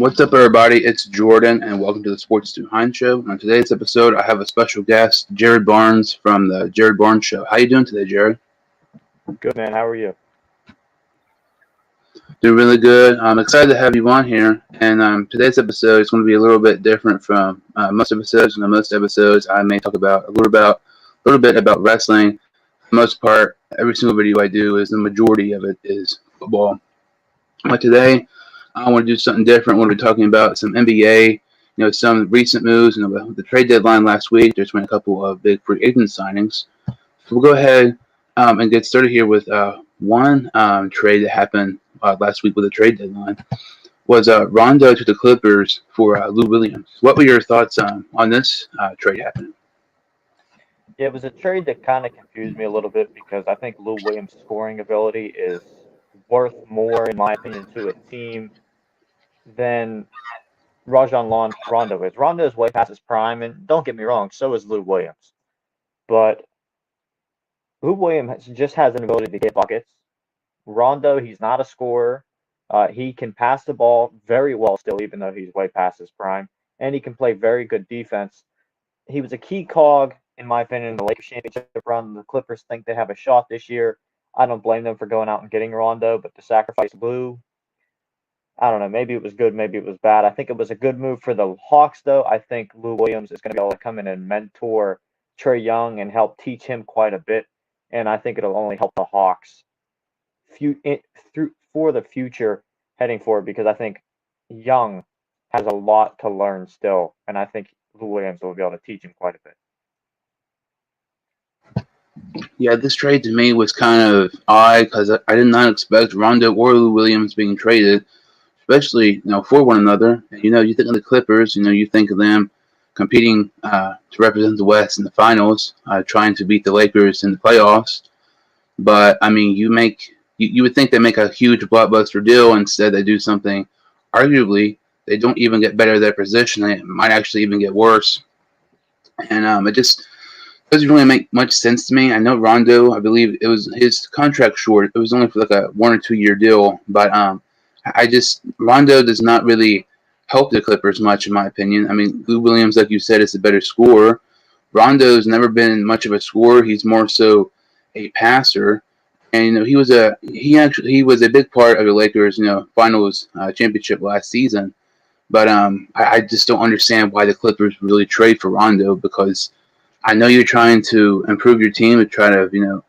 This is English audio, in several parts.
What's up, everybody? It's Jordan, and welcome to the Sports 2 Hines Show. On today's episode, I have a special guest, Jared Barnes from the Jared Barnes Show. How you doing today, Jared? Good, man. How are you? Doing really good. I'm excited to have you on here. And today's episode is going to be a little bit different from most episodes. In most episodes, I may talk about a little bit about wrestling. For the most part, every single video I do is the majority of it is football. But today, I want to do something different. We're going to be talking about some NBA, some recent moves. The trade deadline last week, there's been a couple of big free agent signings. So we'll go ahead and get started here with one trade that happened last week with the trade deadline. Was Rondo to the Clippers for Lou Williams. What were your thoughts on this trade happening? Yeah, it was a trade that kind of confused me a little bit because I think Lou Williams' scoring ability is worth more, in my opinion, to a team than Rondo is. Rondo is way past his prime, and don't get me wrong, so is Lou Williams. But Lou Williams just has an ability to get buckets. Rondo, he's not a scorer. He can pass the ball very well still, even though he's way past his prime, and he can play very good defense. He was a key cog, in my opinion, in the Lakers championship run. The Clippers think they have a shot this year. I don't blame them for going out and getting Rondo, but to sacrifice Lou, I don't know. Maybe it was good, maybe it was bad. I think it was a good move for the Hawks, though. I think Lou Williams is going to be able to come in and mentor Trey Young and help teach him quite a bit, and I think it'll only help the Hawks for the future heading forward because I think Young has a lot to learn still, and I think Lou Williams will be able to teach him quite a bit. Yeah, this trade to me was kind of odd because I did not expect Rondo or Lou Williams being traded, especially for one another. You think of the Clippers. You think of them competing to represent the West in the finals, trying to beat the Lakers in the playoffs. But I mean, you would think they make a huge blockbuster deal. Instead, they do something. Arguably, they don't even get better at their position. They might actually even get worse. And it just doesn't really make much sense to me. I know Rondo, I believe it was his contract short. It was only for like a 1 or 2 year deal. But Rondo does not really help the Clippers much, in my opinion. I mean, Lou Williams, like you said, is a better scorer. Rondo's never been much of a scorer. He's more so a passer. And he was a big part of the Lakers finals championship last season. But I just don't understand why the Clippers really trade for Rondo because I know you're trying to improve your team and try to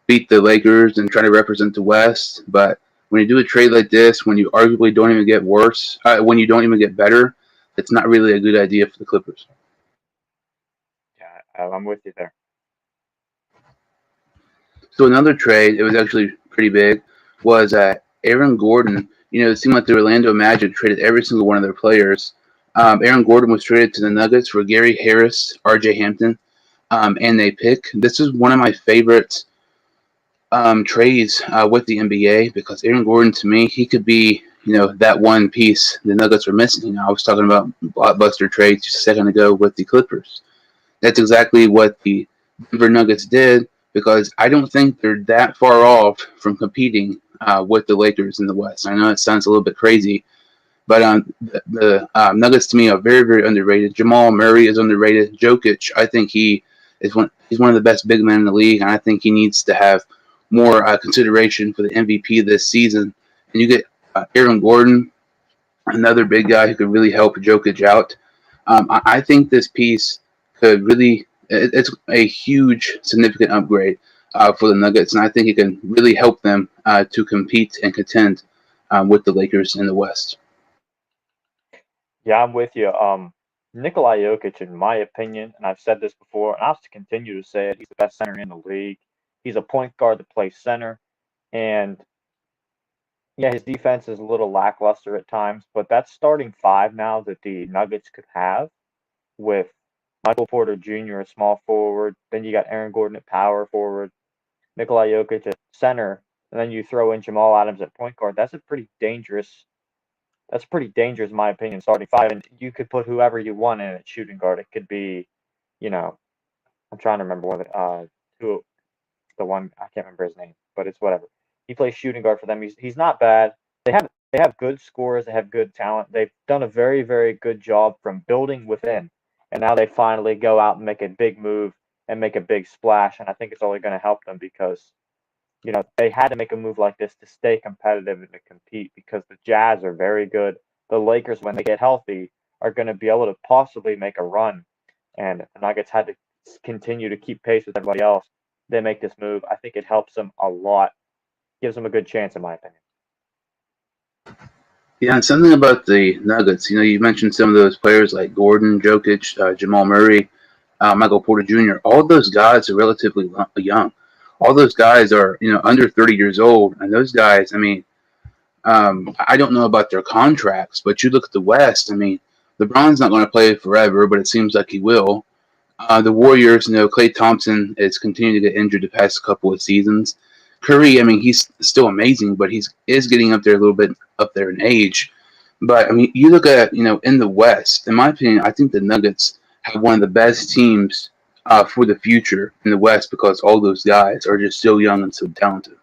beat the Lakers and try to represent the West. But when you do a trade like this, when you arguably don't even get worse, when you don't even get better, it's not really a good idea for the Clippers. Yeah, I'm with you there. So another trade, it was actually pretty big, was Aaron Gordon. It seemed like the Orlando Magic traded every single one of their players. Aaron Gordon was traded to the Nuggets for Gary Harris, R.J. Hampton, and a pick. This is one of my favorite trades with the NBA because Aaron Gordon, to me, he could be that one piece the Nuggets were missing. I was talking about blockbuster trades just a second ago with the Clippers. That's exactly what the Denver Nuggets did because I don't think they're that far off from competing with the Lakers in the West. I know it sounds a little bit crazy, but the Nuggets to me are very, very underrated. Jamal Murray is underrated. Jokic, I think he's one of the best big men in the league, and I think he needs to have more consideration for the MVP this season. And you get Aaron Gordon, another big guy who could really help Jokic out. I think this piece could really it's a huge, significant upgrade for the Nuggets, and I think it can really help them to compete and contend with the Lakers in the West. Yeah, I'm with you. Nikola Jokic, in my opinion, and I've said this before, and I'll continue to say it, he's the best center in the league. He's a point guard that plays center, and yeah, his defense is a little lackluster at times, but that's starting five now that the Nuggets could have with Michael Porter Jr. at small forward. Then you got Aaron Gordon at power forward, Nikola Jokic at center, and then you throw in Jamal Adams at point guard. That's pretty dangerous. That's pretty dangerous, in my opinion, starting five. And you could put whoever you want in at shooting guard. It could be, you know, I'm trying to remember who the one I can't remember his name, but it's whatever. He plays shooting guard for them. He's not bad. They have They have good scores. They have good talent. They've done a very, very good job from building within, and now they finally go out and make a big move and make a big splash. And I think it's only going to help them because they had to make a move like this to stay competitive and to compete because the Jazz are very good. The Lakers, when they get healthy, are going to be able to possibly make a run. And the Nuggets had to continue to keep pace with everybody else. They make this move. I think it helps them a lot. Gives them a good chance, in my opinion. Yeah, and something about the Nuggets. You mentioned some of those players like Gordon, Jokic, Jamal Murray, Michael Porter Jr. All those guys are relatively young. All those guys are under 30 years old, and those guys. I mean, I don't know about their contracts, but you look at the West. I mean, LeBron's not going to play forever, but it seems like he will. The Warriors, Klay Thompson is continuing to get injured the past couple of seasons. Curry, I mean, he's still amazing, but he is getting up there a little bit up there in age. But I mean, you look at in the West. In my opinion, I think the Nuggets have one of the best teams for the future in the West because all those guys are just so young and so talented.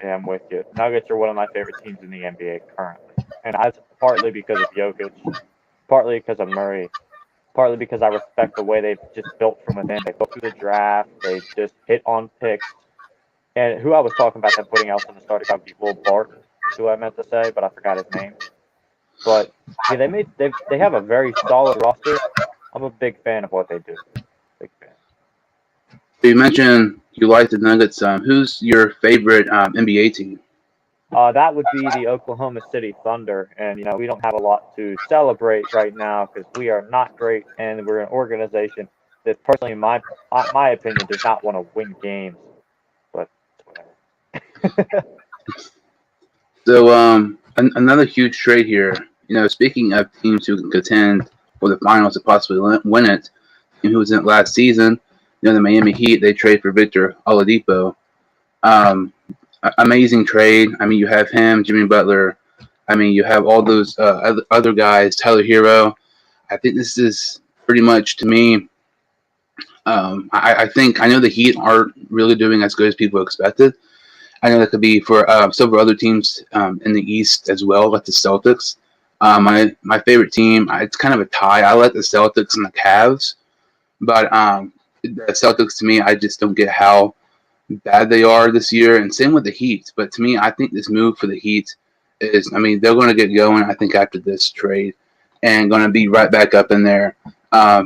Yeah, I'm with you. Nuggets are one of my favorite teams in the NBA currently, and that's partly because of Jokic, partly because of Murray, partly because I respect the way they've just built from within. They go through the draft, they just hit on picks. And who I was talking about them putting else in the starting five, Will Barton is who I meant to say, but I forgot his name. But yeah, they have a very solid roster. I'm a big fan of what they do. Big fan. So you mentioned you like the Nuggets. Who's your favorite NBA team? That would be the Oklahoma City Thunder, and we don't have a lot to celebrate right now because we are not great, and we're an organization that, personally, in my opinion, does not want to win games. But whatever. So another huge trade here. Speaking of teams who can contend for the finals to possibly win it, and who was in it last season, the Miami Heat, they trade for Victor Oladipo. Um, Amazing trade. I mean, you have him, Jimmy Butler. I mean, you have all those other guys, Tyler Hero. I think this is pretty much, to me, I know the Heat aren't really doing as good as people expected. I know that could be for several other teams in the East as well, like the Celtics. My favorite team, it's kind of a tie. I like the Celtics and the Cavs, but the Celtics, to me, I just don't get how bad they are this year, and same with the Heat. But to me, I think this move for the Heat is, I mean, they're going to get going, I think, after this trade and going to be right back up in there,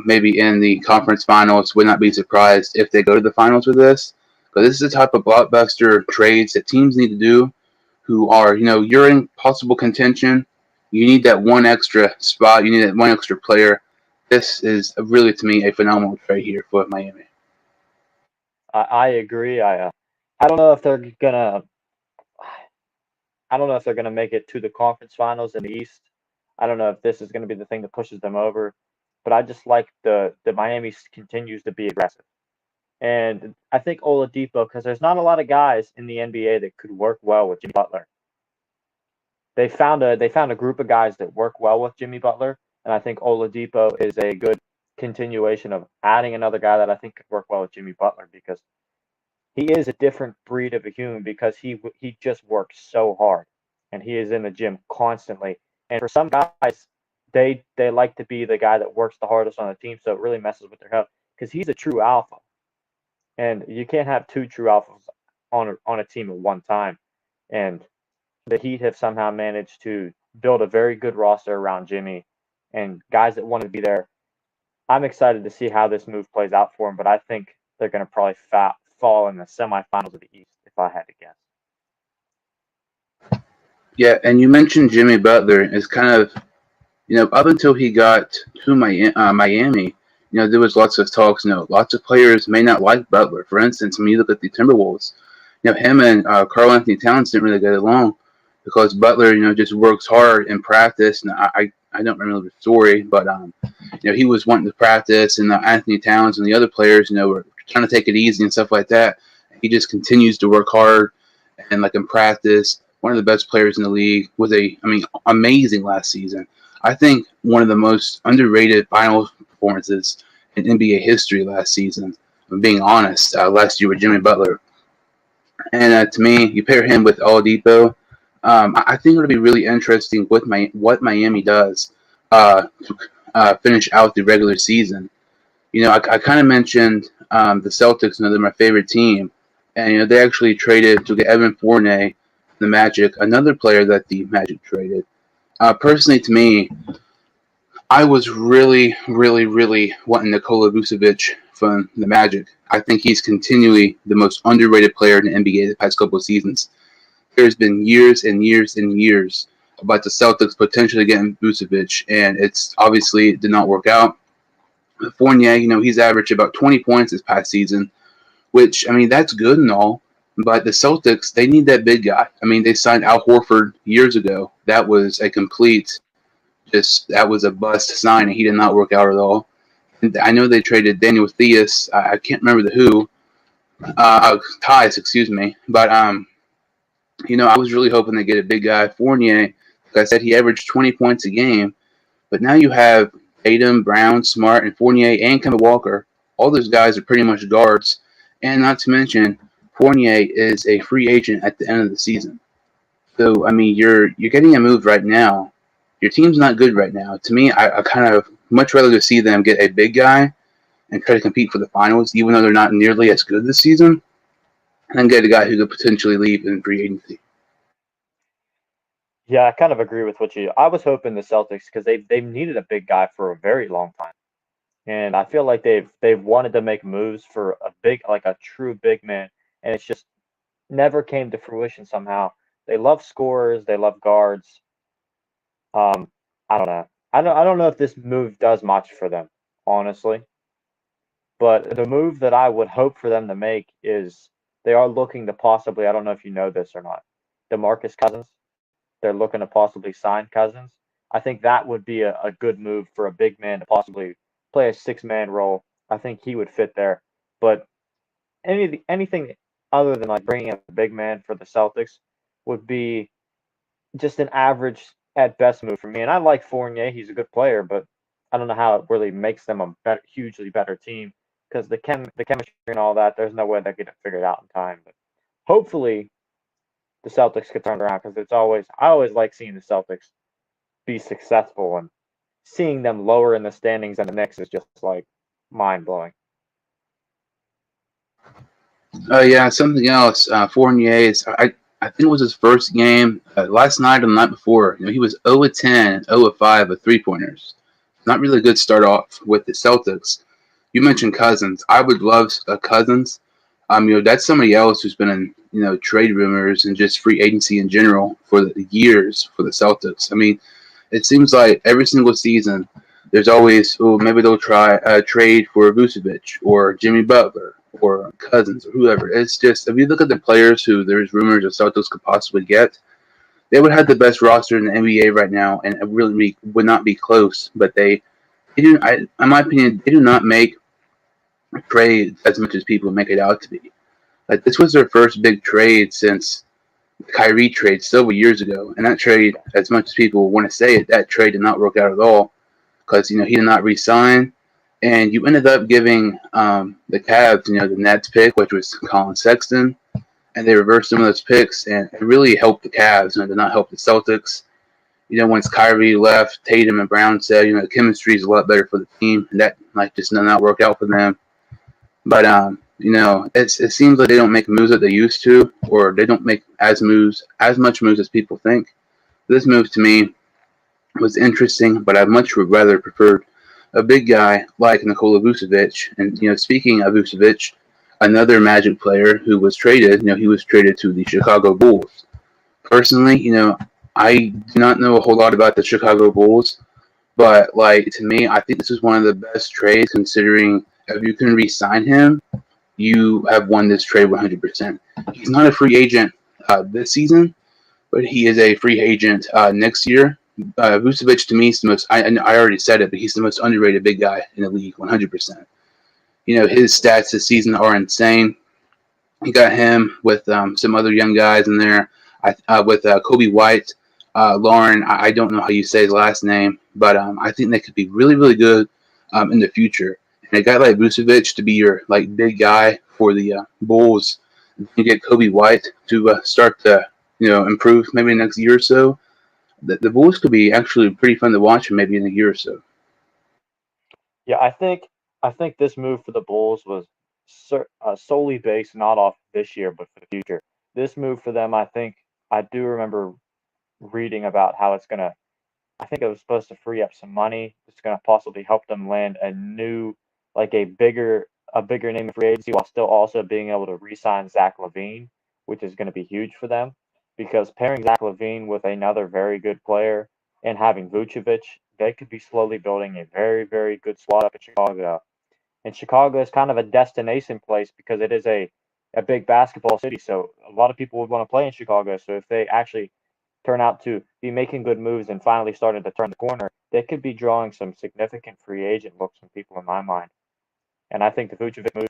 maybe in the conference finals. Would not be surprised if they go to the finals with this. But this is the type of blockbuster trades that teams need to do who are, you're in possible contention. You need that one extra spot. You need that one extra player. This is really, to me, a phenomenal trade here for Miami. I agree. I don't know if they're gonna I don't know if they're gonna make it to the conference finals in the East. I don't know if this is gonna be the thing that pushes them over, but I just like the Miami continues to be aggressive. And I think Oladipo, because there's not a lot of guys in the NBA that could work well with Jimmy Butler. They found a group of guys that work well with Jimmy Butler, and I think Oladipo is a good continuation of adding another guy that I think could work well with Jimmy Butler because he is a different breed of a human because he just works so hard and he is in the gym constantly. And for some guys, they like to be the guy that works the hardest on the team, so it really messes with their health because he's a true alpha, and you can't have two true alphas on a team at one time. And the Heat have somehow managed to build a very good roster around Jimmy and guys that want to be there. I'm excited to see how this move plays out for him, but I think they're going to probably fall in the semifinals of the East if I had to guess. Yeah, and you mentioned Jimmy Butler is kind of, up until he got to Miami, there was lots of talks. Lots of players may not like Butler. For instance, when you look at the Timberwolves, him and Karl Anthony Towns didn't really get along because Butler, just works hard in practice. And I don't remember the story, but he was wanting to practice, and Anthony Towns and the other players, were trying to take it easy and stuff like that. He just continues to work hard and like in practice. One of the best players in the league was amazing last season. I think one of the most underrated finals performances in NBA history last season. If I'm being honest, last year with Jimmy Butler. And to me, you pair him with Oladipo. I think it'll be really interesting with what Miami does to finish out the regular season. I kind of mentioned the Celtics, they're my favorite team, and they actually traded to get Evan Fournier, the Magic, another player that the Magic traded. Personally, to me, I was really, really, really wanting Nikola Vucevic from the Magic. I think he's continually the most underrated player in the NBA the past couple of seasons. There's been years and years and years about the Celtics potentially getting Vucevic, and it's obviously did not work out. Fournier, he's averaged about 20 points this past season, which, I mean, that's good and all, but the Celtics, they need that big guy. I mean, they signed Al Horford years ago. That was that was a bust signing. He did not work out at all. And I know they traded Daniel Theus. I can't remember the who. Ties, excuse me. But, I was really hoping to get a big guy. Fournier, like I said, he averaged 20 points a game. But now you have Tatum, Brown, Smart, and Fournier, and Kemba Walker. All those guys are pretty much guards. And not to mention, Fournier is a free agent at the end of the season. So, I mean, you're getting a move right now. Your team's not good right now. To me, I kind of much rather see them get a big guy and try to compete for the finals, even though they're not nearly as good this season, and then get a guy who could potentially leave in free agency. Yeah, I kind of agree with what you. I was hoping the Celtics because they've needed a big guy for a very long time, and I feel like they've wanted to make moves for a big like a true big man, and it's just never came to fruition somehow. They love scorers, they love guards. Um, I don't know. I don't know if this move does much for them, honestly. But the move that I would hope for them to make is they are looking to possibly. I don't know if you know this or not. DeMarcus Cousins. They're looking to possibly sign Cousins. I think that would be a good move for a big man to possibly play a six-man role. I think he would fit there. But anything other than like bringing in a big man for the Celtics would be just an average at best move for me. And I like Fournier; he's a good player, but I don't know how it really makes them a hugely better team because the chemistry and all that. There's no way they get it figured out in time. But hopefully, the Celtics get turned around because I always like seeing the Celtics be successful and seeing them lower in the standings and the Knicks is just like mind blowing. Yeah, something else. Fournier's, I think it was his first game last night or the night before. He was 0-10, 0-5 with 3-pointers. Not really a good start off with the Celtics. You mentioned Cousins. I would love Cousins. That's somebody else who's been in, trade rumors and just free agency in general for the years for the Celtics. I mean, it seems like every single season there's always, maybe they'll try a trade for Vucevic or Jimmy Butler or Cousins or whoever. It's just, if you look at the players who there's rumors the Celtics could possibly get, they would have the best roster in the NBA right now, and it really would not be close. But they do, in my opinion, they do not make trade as much as people make it out to be. Like, this was their first big trade since the Kyrie trade several years ago, and that trade, as much as people want to say it, that trade did not work out at all because he did not re-sign, and you ended up giving the Cavs, the Nets pick, which was Colin Sexton, and they reversed some of those picks, and it really helped the Cavs, did not help the Celtics. Once Kyrie left, Tatum and Brown said, the chemistry is a lot better for the team, and that just did not work out for them. But it seems like they don't make moves that they used to, or they don't make as much moves as people think. This move to me was interesting, but I much would rather preferred a big guy like Nikola Vucevic. And speaking of Vucevic, another Magic player who was traded, he was traded to the Chicago Bulls. Personally, I do not know a whole lot about the Chicago Bulls, but to me, I think this is one of the best trades considering if you can re-sign him, you have won this trade 100%. He's not a free agent this season, but he is a free agent next year. Vucevic to me is the most. I already said it, but he's the most underrated big guy in the league, 100%. His stats this season are insane. You got him with some other young guys in there. With Kobe White, Lauren. I don't know how you say his last name, but I think they could be really, really good in the future. And a guy like Vucevic to be your big guy for the Bulls. You get Kobe White to start the improve maybe next year or so, the Bulls could be actually pretty fun to watch maybe in a year or so. Yeah, I think this move for the Bulls was solely based not off this year but for the future. This move for them, I think I do remember reading about how it's gonna. I think it was supposed to free up some money. It's gonna possibly help them land a new, like a bigger name in free agency while still also being able to re-sign Zach LaVine, which is going to be huge for them because pairing Zach LaVine with another very good player and having Vucevic, they could be slowly building a very, very good squad up in Chicago. And Chicago is kind of a destination place because it is a big basketball city. So a lot of people would want to play in Chicago. So if they actually turn out to be making good moves and finally starting to turn the corner, they could be drawing some significant free agent looks from people in my mind. And I think the Vucevic move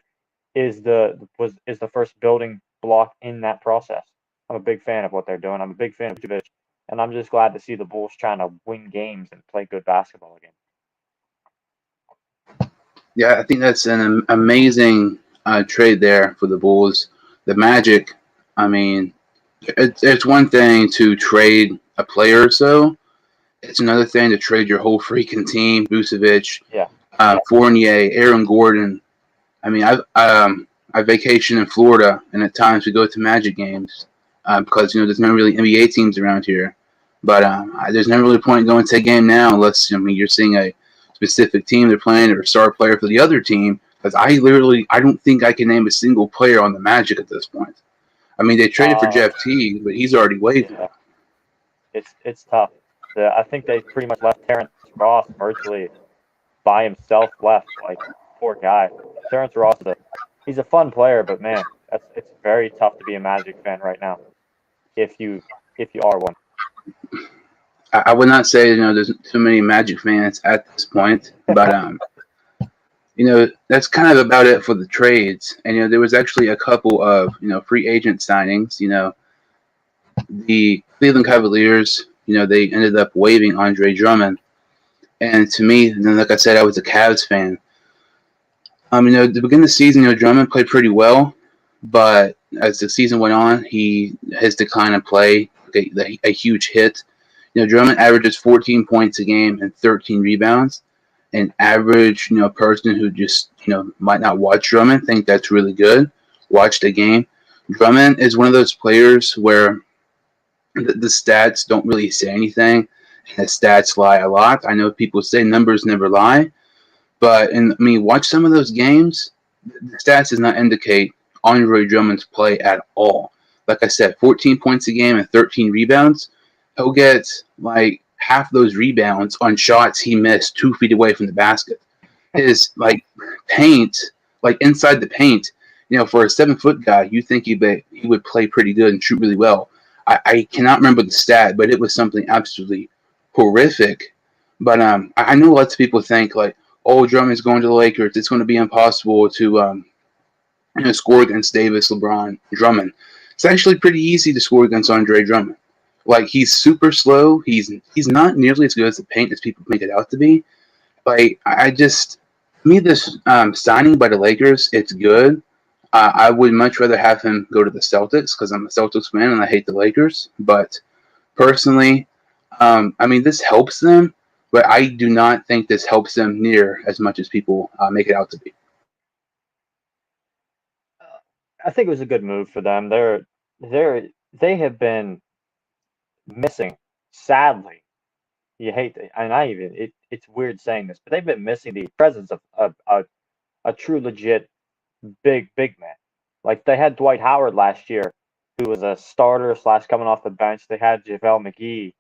is the first building block in that process. I'm a big fan of what they're doing. I'm a big fan of Vucevic, and I'm just glad to see the Bulls trying to win games and play good basketball again. Yeah, I think that's an amazing trade there for the Bulls. The Magic, I mean, it's one thing to trade a player or so. It's another thing to trade your whole freaking team, Vucevic, Yeah, Fournier, Aaron Gordon. I mean, I vacation in Florida, and at times we go to Magic games because there's no really NBA teams around here. But there's never really a point in going to a game now unless you're seeing a specific team they're playing or a star player for the other team. Because I don't think I can name a single player on the Magic at this point. I mean, they traded for uh, Jeff Teague, but he's already waived. yeah, it's tough. I think they pretty much left Terrence Ross virtually by himself left. Like poor guy. Terrence Ross he's a fun player, but man, it's very tough to be a Magic fan right now if you if you are one. I would not say there's too many Magic fans at this point, but that's kind of about it for the trades. And there was actually a couple of free agent signings. The Cleveland Cavaliers, they ended up waiving Andre Drummond, and to me, like I said, I was a Cavs fan. At the beginning of the season, Drummond played pretty well, but as the season went on, his decline in play, a huge hit. Drummond averages 14 points a game and 13 rebounds. An average, person who just, might not watch Drummond think that's really good. Watch the game. Drummond is one of those players where the stats don't really say anything, and the stats lie a lot. I know people say numbers never lie, but watch some of those games. The stats does not indicate Andre Drummond's play at all. Like I said, 14 points a game and 13 rebounds. He'll get like half those rebounds on shots he missed 2 feet away from the basket. His paint, inside the paint, for a 7 foot guy, you think he would play pretty good and shoot really well. I cannot remember the stat, but it was something absolutely horrific. But I know lots of people think oh, Drummond's going to the Lakers. It's going to be impossible to score against Davis, LeBron, Drummond. It's actually pretty easy to score against Andre Drummond. He's super slow. He's not nearly as good as the paint as people make it out to be. I just me this signing by the Lakers, it's good. I would much rather have him go to the Celtics because I'm a Celtics fan and I hate the Lakers. But personally, this helps them, but I do not think this helps them near as much as people make it out to be. I think it was a good move for them. They have been missing, sadly. You hate to, and I even it's weird saying this, but they've been missing the presence of a true legit big man. Like they had Dwight Howard last year, who was a starter slash coming off the bench. They had JaVale McGee,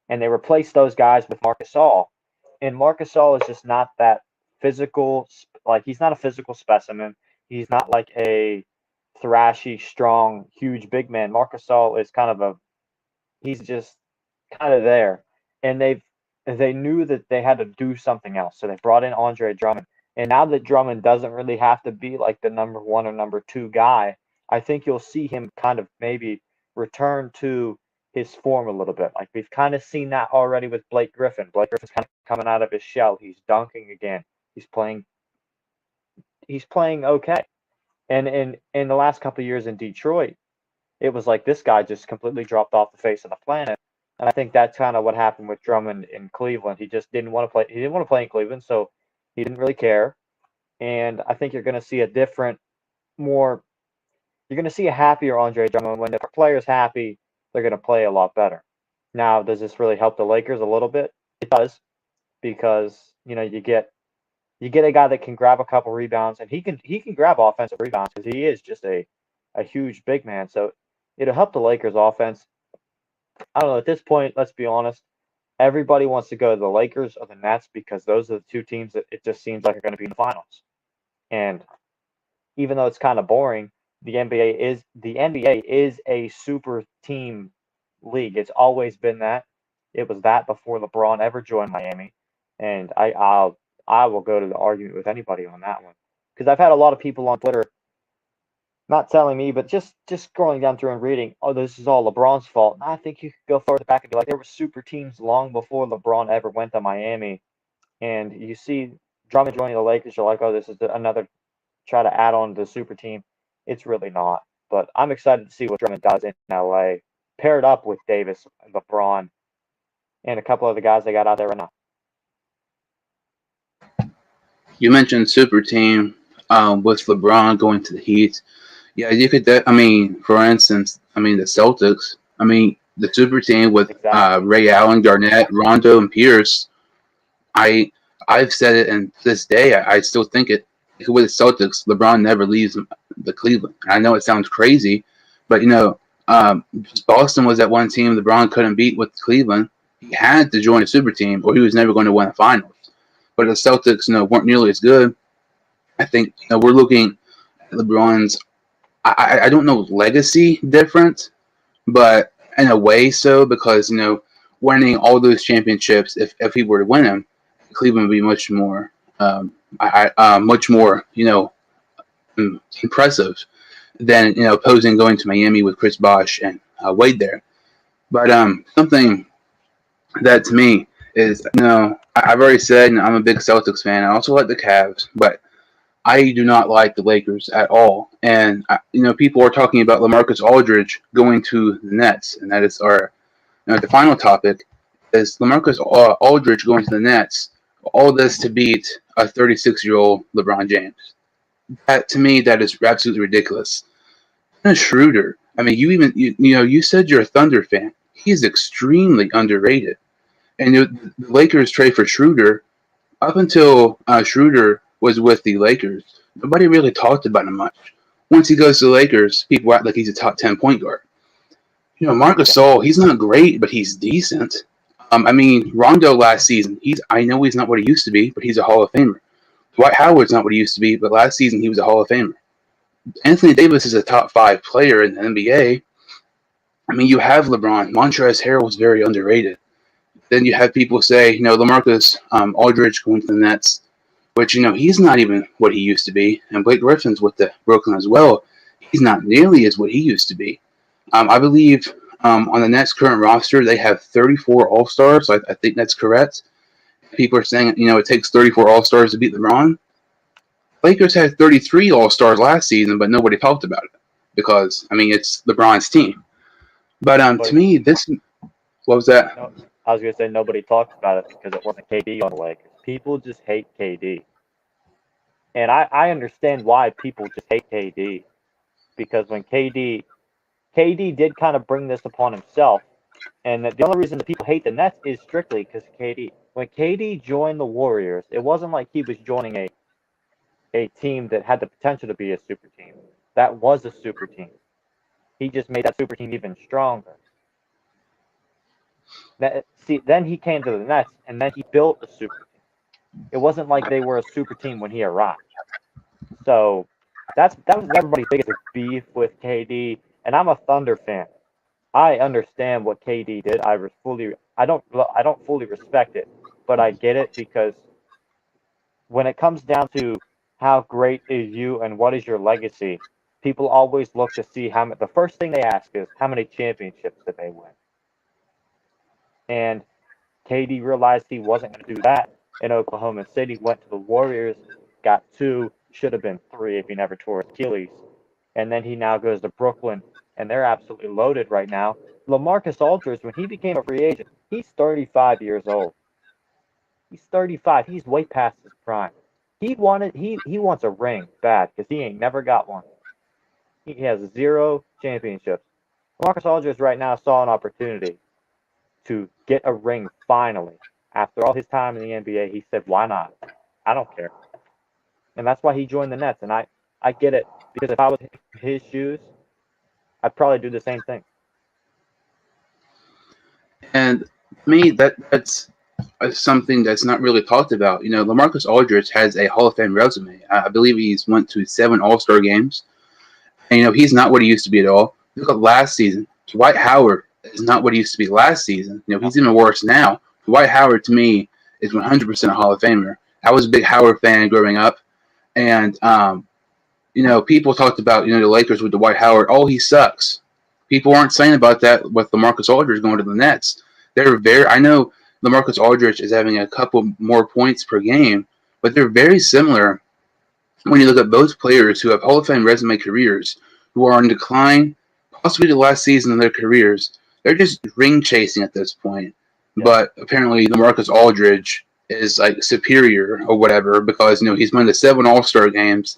and they replaced those guys with Marcus Gasol. And Marcus Gasol is just not that physical. Like he's not a physical specimen. He's not like a thrashy, strong, huge big man. Marcus Gasol is kind of he's just kind of there. And they knew that they had to do something else. So they brought in Andre Drummond. And now that Drummond doesn't really have to be like the number one or number two guy, I think you'll see him kind of maybe return to his form a little bit. Like we've kind of seen that already with Blake Griffin. Blake Griffin's kind of coming out of his shell. He's dunking again. He's playing okay. And in the last couple of years in Detroit, it was like this guy just completely dropped off the face of the planet. And I think that's kind of what happened with Drummond in Cleveland. He just didn't want to play. He didn't want to play in Cleveland, so he didn't really care. And I think you're going to see a different, more. You're going to see a happier Andre Drummond. When the player's happy, they're going to play a lot better. Now, does this really help the Lakers a little bit? It does, because you get a guy that can grab a couple rebounds, and he can grab offensive rebounds because he is just a huge big man. So it'll help the Lakers offense. I don't know. At this point, let's be honest. Everybody wants to go to the Lakers or the Nets because those are the two teams that it just seems like are going to be in the finals. And even though it's kind of boring, the NBA is a super team league. It's always been that. It was that before LeBron ever joined Miami, and I will go to the argument with anybody on that one because I've had a lot of people on Twitter not telling me, but just scrolling down through and reading, oh, this is all LeBron's fault. And I think you could go further back and be like, there were super teams long before LeBron ever went to Miami, and you see Drummond joining the Lakers, you're like, oh, this is another try to add on to the super team. It's really not. But I'm excited to see what Drummond does in LA, paired up with Davis, LeBron, and a couple of the guys they got out there right now. You mentioned super team with LeBron going to the Heat. Yeah, you could. I mean, for instance, I mean the Celtics. I mean the super team with Exactly. Ray Allen, Garnett, Rondo, and Pierce. I I've said it, and to this day I still think it. With the Celtics, LeBron never leaves the Cleveland. I know it sounds crazy, but Boston was that one team LeBron couldn't beat with Cleveland. He had to join a super team, or he was never going to win a finals. But the Celtics, weren't nearly as good. I think we're looking at LeBron's. I don't know legacy different, but in a way so because winning all those championships, if he were to win them, Cleveland would be much more much more impressive than opposing going to Miami with Chris Bosh and Wade there. But something that to me is I've already said, and I'm a big Celtics fan. I also like the Cavs, but I do not like the Lakers at all. And people are talking about LaMarcus Aldridge going to the Nets, and that is our the final topic is LaMarcus Aldridge going to the Nets. All this to beat a 36-year-old LeBron James. That to me, that is absolutely ridiculous. And Schroeder. I mean, you said you're a Thunder fan. He is extremely underrated. And the Lakers trade for Schroeder. Up until Schroeder was with the Lakers, nobody really talked about him much. Once he goes to the Lakers, people act like he's a top 10 point guard. Marcus Yeah. Gasol, he's not great, but he's decent. I mean, Rondo last season, I know he's not what he used to be, but he's a Hall of Famer. Dwight Howard's not what he used to be, but last season he was a Hall of Famer. Anthony Davis is a top 5 player in the NBA. I mean, you have LeBron. Montrezl Harrell was very underrated. Then you have people say, LaMarcus Aldridge going to the Nets, which, he's not even what he used to be. And Blake Griffin's with the Brooklyn as well. He's not nearly as what he used to be. I believe on the Nets' current roster, they have 34 All-Stars. So I think that's correct. People are saying, it takes 34 All-Stars to beat LeBron. Lakers had 33 All-Stars last season, but nobody talked about it because, I mean, it's LeBron's team. But to But me, what was that? no, I was gonna say nobody talks about it because it wasn't KD on the Lakers. People just hate KD, and I understand why people just hate KD because when KD did kind of bring this upon himself, and the only reason that people hate the Nets is strictly because KD. When KD joined the Warriors, it wasn't like he was joining a team that had the potential to be a super team. That was a super team. He just made that super team even stronger. See, then he came to the Nets, and then he built a super team. It wasn't like they were a super team when he arrived. So that was everybody's biggest beef with KD, and I'm a Thunder fan. I understand what KD did. I don't fully respect it, but I get it because when it comes down to how great is you and what is your legacy, people always look to see the first thing they ask is how many championships did they win? And KD realized he wasn't going to do that in Oklahoma City, went to the Warriors, got 2, should have been 3 if he never tore Achilles. And then he now goes to Brooklyn. and they're absolutely loaded right now. LaMarcus Aldridge, when he became a free agent, he's 35 years old. He's 35. He's way past his prime. He wants a ring bad because he ain't never got one. He has 0 championships. LaMarcus Aldridge right now saw an opportunity to get a ring finally. After all his time in the NBA, he said, "Why not? I don't care." And that's why he joined the Nets. And I get it because if I was in his shoes, I'd probably do the same thing. And me, that's something that's not really talked about. LaMarcus Aldridge has a Hall of Fame resume. I believe he's went to 7 All-Star games. And, he's not what he used to be at all. Look at last season. Dwight Howard is not what he used to be last season. He's even worse now. Dwight Howard, to me, is 100% a Hall of Famer. I was a big Howard fan growing up. And, people talked about, the Lakers with Dwight Howard. Oh, he sucks. People aren't saying about that with LaMarcus Aldridge going to the Nets. I know LaMarcus Aldridge is having a couple more points per game, but they're very similar when you look at both players who have Hall of Fame resume careers, who are on decline, possibly the last season of their careers. They're just ring chasing at this point. Yeah. But apparently LaMarcus Aldridge is like superior or whatever because, he's won the 7 All-Star games.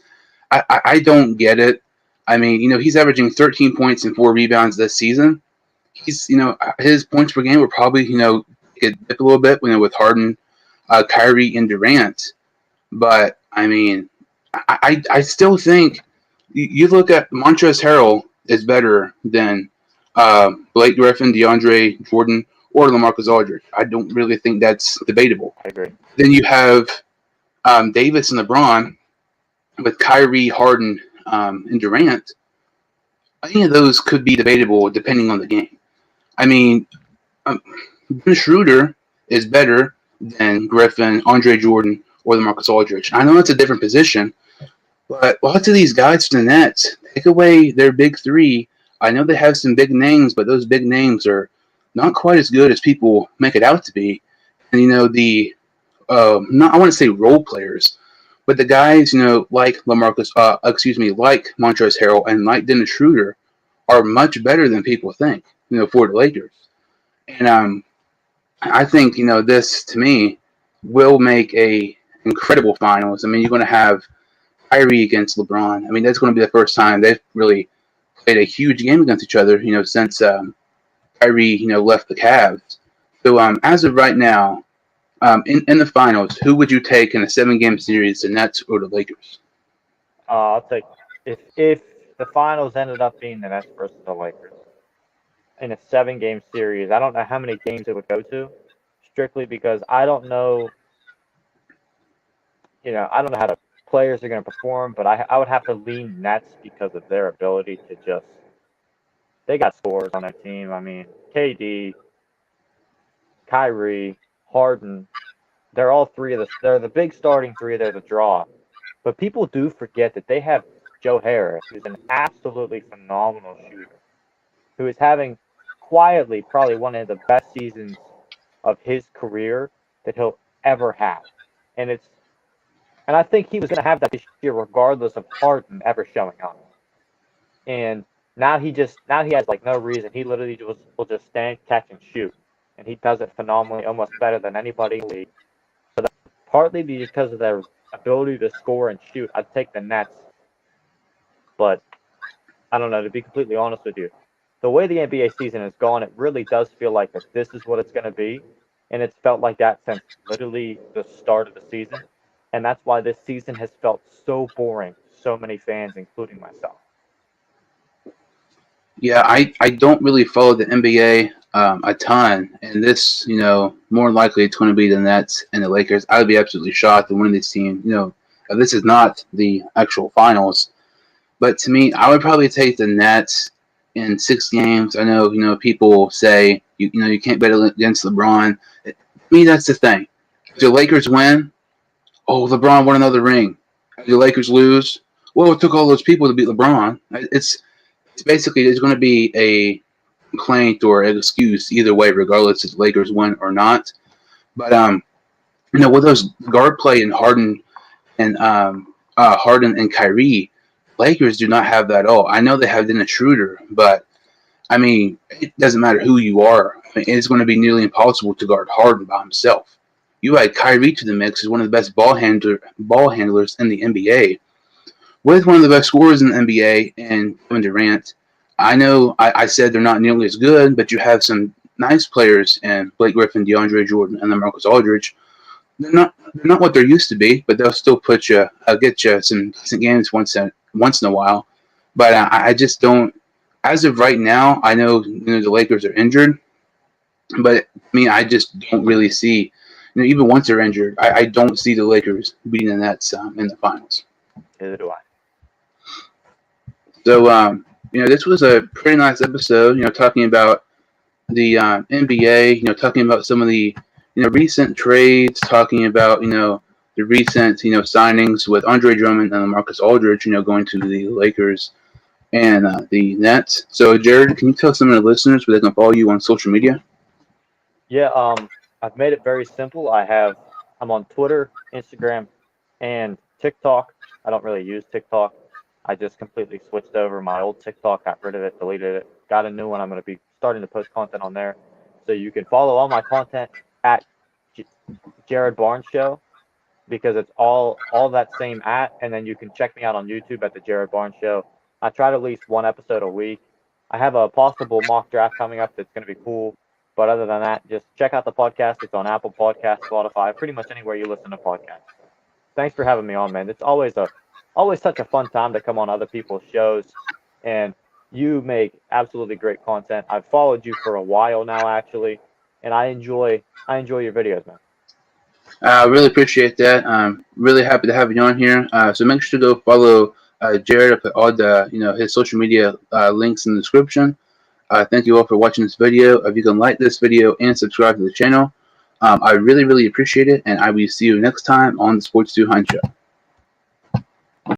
I don't get it. I mean, he's averaging 13 points and 4 rebounds this season. He's, his points per game were probably, it dip a little bit, with Harden, Kyrie, and Durant. But, I mean, I still think you look at Montrezl Harrell is better than Blake Griffin, DeAndre Jordan, or LaMarcus Aldridge. I don't really think that's debatable. I agree. Then you have Davis and LeBron with Kyrie, Harden, and Durant. Any of those could be debatable depending on the game. I mean, Ben Schroeder is better than Griffin, Andre Jordan, or LaMarcus Aldridge. I know it's a different position, but lots of these guys from the Nets, take away their big 3. I know they have some big names, but those big names are not quite as good as people make it out to be. And, I want to say role players, but the guys, like like Montrezl Harrell and like Dennis Schroeder are much better than people think, for the Lakers. And I think, this, to me, will make a incredible finals. I mean, you're going to have Kyrie against LeBron. I mean, that's going to be the first time they've really played a huge game against each other, since Kyrie, left the Cavs. So as of right now, in the finals, who would you take in a 7-game series, the Nets or the Lakers? I'll take if the finals ended up being the Nets versus the Lakers in a 7-game series. I don't know how many games it would go to, strictly because I don't know. I don't know how the players are going to perform, but I would have to lean Nets because of their ability to just. They got scores on their team. I mean, KD, Kyrie, Harden, they're all they're the big starting 3, they're the draw. But people do forget that they have Joe Harris, who's an absolutely phenomenal shooter, who is having quietly probably one of the best seasons of his career that he'll ever have. And I think he was going to have that this year regardless of Harden ever showing up. And now he has like no reason. He literally will just stand, catch, and shoot. And he does it phenomenally, almost better than anybody in the league. So that's partly because of their ability to score and shoot. I'd take the Nets. But I don't know, to be completely honest with you, the way the NBA season has gone, it really does feel like that this is what it's going to be. And it's felt like that since literally the start of the season. And that's why this season has felt so boring to so many fans, including myself. Yeah, I don't really follow the NBA a ton, and this, more likely it's going to be the Nets and the Lakers. I would be absolutely shocked that one of these teams, this is not the actual finals. But to me, I would probably take the Nets in 6 games. I know, people say you can't bet against LeBron. To me, that's the thing. If the Lakers win, oh, LeBron won another ring. If the Lakers lose, well, it took all those people to beat LeBron. It's basically there's going to be a complaint or an excuse either way, regardless if the Lakers win or not. But with those guard play in Harden and Kyrie, Lakers do not have that at all. I know they have Dennis Schroeder, but I mean, it doesn't matter who you are. I mean, it's going to be nearly impossible to guard Harden by himself. You add Kyrie to the mix as one of the best ball handlers in the NBA, with one of the best scorers in the NBA, and Kevin Durant. I know I said they're not nearly as good, but you have some nice players in Blake Griffin, DeAndre Jordan, and then Marcus Aldridge. They're not what they're used to be, but they'll still get you some decent games once in a while. But I just don't. As of right now, I know, the Lakers are injured, but I mean, I just don't really see. Even once they're injured, I don't see the Lakers beating the Nets in the finals. Neither do I. So, this was a pretty nice episode. Talking about the NBA. Talking about some of the recent trades. Talking about the recent signings with Andre Drummond and Marcus Aldridge. Going to the Lakers and the Nets. So, Jared, can you tell some of the listeners where they can follow you on social media? Yeah, I've made it very simple. I'm on Twitter, Instagram, and TikTok. I don't really use TikTok. I just completely switched over my old TikTok, got rid of it, deleted it, got a new one. I'm going to be starting to post content on there. So you can follow all my content at Jared Barnes Show, because it's all that same at, and then you can check me out on YouTube at the Jared Barnes Show. I try to release one episode a week. I have a possible mock draft coming up that's going to be cool. But other than that, just check out the podcast. It's on Apple Podcasts, Spotify, pretty much anywhere you listen to podcasts. Thanks for having me on, man. It's always such a fun time to come on other people's shows, and you make absolutely great content. I've followed you for a while now, actually, and I enjoy your videos, man. I really appreciate that. I'm really happy to have you on here. So make sure to go follow Jared. I put all the his social media links in the description. Thank you all for watching this video. If you can like this video and subscribe to the channel, I really, really appreciate it. And I will see you next time on the Sports 200 Show.